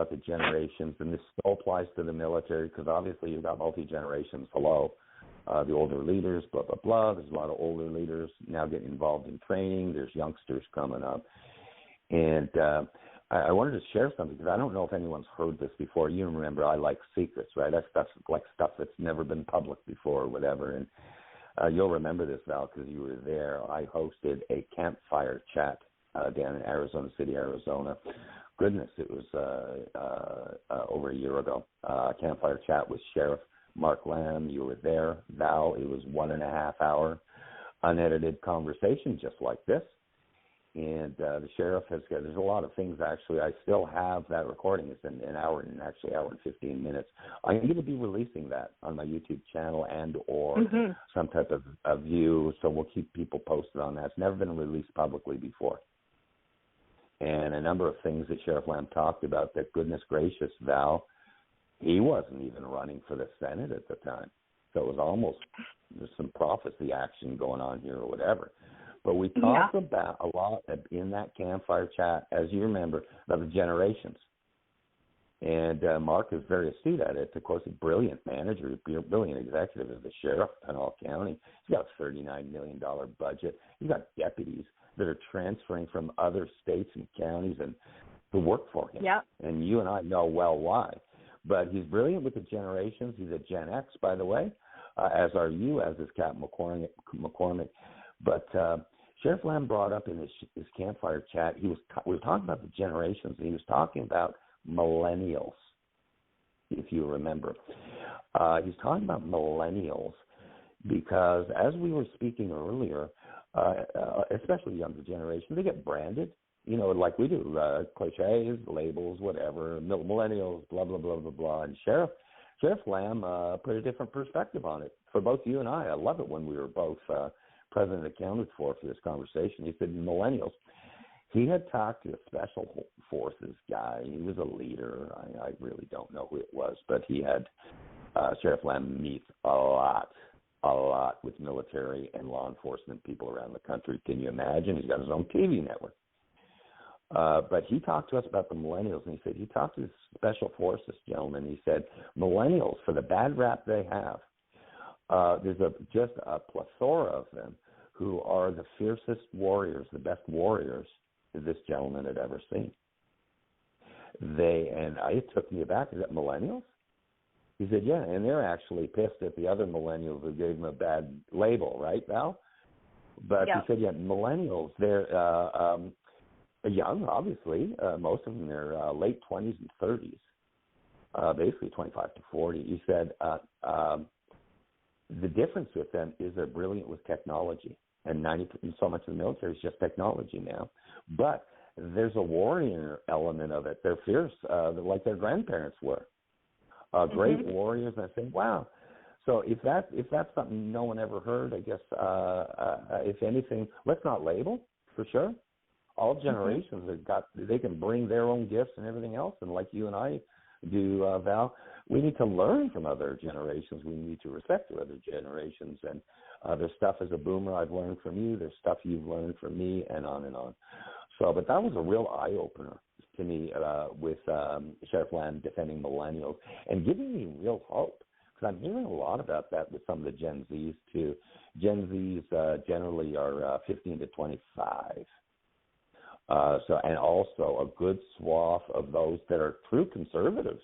about the generations, and this still applies to the military because obviously you've got multi-generations. Hello. The older leaders, blah, blah, blah. There's a lot of older leaders now getting involved in training. There's youngsters coming up. And I wanted to share something because I don't know if anyone's heard this before. You remember I like secrets, right? That's like stuff that's never been public before or whatever. And you'll remember this, Val, because you were there. I hosted a campfire chat down in Arizona City, Arizona. Goodness, it was over a year ago. Campfire chat with Sheriff Mark Lamb. You were there. Val, it was 1.5 hour unedited conversation just like this. And the sheriff has got, there's a lot of things actually. I still have that recording. It's an hour and 15 minutes. I'm going to be releasing that on my YouTube channel and or some type of view. So we'll keep people posted on that. It's never been released publicly before. And a number of things that Sheriff Lamb talked about that, goodness gracious, Val, he wasn't even running for the Senate at the time. So it was almost, there's some prophecy action going on here or whatever. But we talked about a lot in that campfire chat, as you remember, about the generations. And Mark is very astute at it. Of course, a brilliant manager, brilliant executive as the sheriff of Pinal County. He's got a $39 million budget. He's got deputies that are transferring from other states and counties and to work for him. Yep. And you and I know well why. But he's brilliant with the generations. He's a Gen X, by the way, as are you, as is Captain McCormick. But Sheriff Lamb brought up in his campfire chat, we were talking about the generations, and he was talking about millennials, if you remember. He's talking about millennials because, as we were speaking earlier, especially younger generations, they get branded, you know, like we do, cliches, labels, whatever, millennials, blah, blah, blah, blah, blah. And Sheriff Lamb put a different perspective on it for both you and I. I love it when we were both president accounted for this conversation. He said millennials. He had talked to a special forces guy. He was a leader. I really don't know who it was, but he had Sheriff Lamb meet a lot with military and law enforcement people around the country. Can you imagine? He's got his own TV network. But he talked to us about the millennials, and he said he talked to this special forces gentleman. He said millennials, for the bad rap they have, there's just a plethora of them who are the fiercest warriors, the best warriors that this gentleman had ever seen. It took me aback. Is that millennials? He said, yeah, and they're actually pissed at the other millennials who gave them a bad label, right, Val? But he said, yeah, millennials, they're young, obviously. Most of them, they're late 20s and 30s, basically 25 to 40. He said the difference with them is they're brilliant with technology, and so much of the military is just technology now. But there's a warrior element of it. They're fierce, like their grandparents were. Great warriors. And I think, wow. So if that's something no one ever heard, I guess, if anything, let's not label, for sure. All generations they can bring their own gifts and everything else. And like you and I do, Val, we need to learn from other generations. We need to respect other generations. And there's stuff as a boomer I've learned from you. There's stuff you've learned from me, and on and on. So, but that was a real eye-opener to me with Sheriff Lamb defending millennials and giving me real hope. Because I'm hearing a lot about that with some of the Gen Zs, too. Gen Zs generally are 15 to 25. And also a good swath of those that are true conservatives.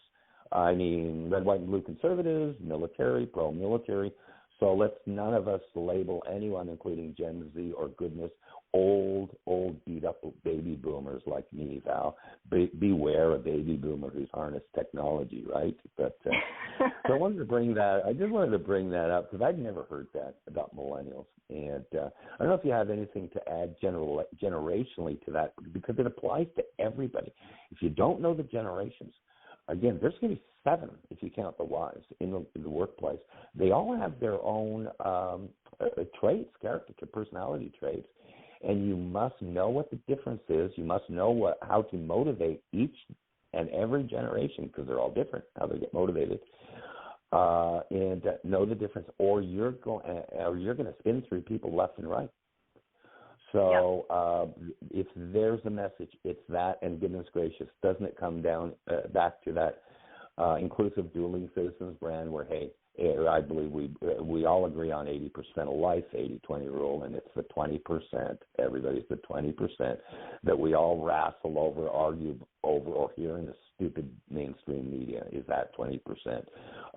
I mean, red, white, and blue conservatives, military, pro-military. So let's none of us label anyone, including Gen Z or goodness, old beat-up baby boomers like me, Val. Beware a baby boomer who's harnessed technology, right? But so I wanted to bring that. I just wanted to bring that up because I'd never heard that about millennials. And I don't know if you have anything to add generationally to that, because it applies to everybody. If you don't know the generations, again, there's going to be 7 if you count the wives in the workplace. They all have their own traits, character, personality traits, and you must know what the difference is. You must know how to motivate each and every generation, because they're all different how they get motivated, and know the difference, or you're going to spin through people left and right. So if there's a message, it's that, and goodness gracious, doesn't it come down back to that inclusive dueling citizens brand where, hey, I believe we all agree on 80% of life, 80-20 rule, and it's the 20%, everybody's the 20% that we all wrestle over, argue over, or hear in the stupid mainstream media is that 20%.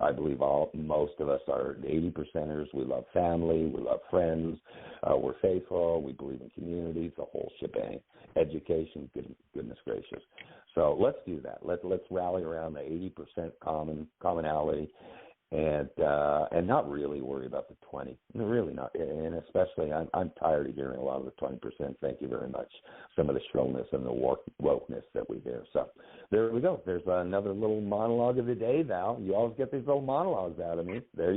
I believe most of us are 80%ers. We love family, we love friends, we're faithful, we believe in communities, the whole shebang, education, goodness gracious. So let's do that. Let's rally around the 80% commonality, and not really worry about the 20. Really not. And especially, I'm tired of hearing a lot of the 20%. Thank you very much. Some of the shrillness and the wokeness that we hear. So there we go. There's another little monologue of the day, Val. You always get these little monologues out of me. There you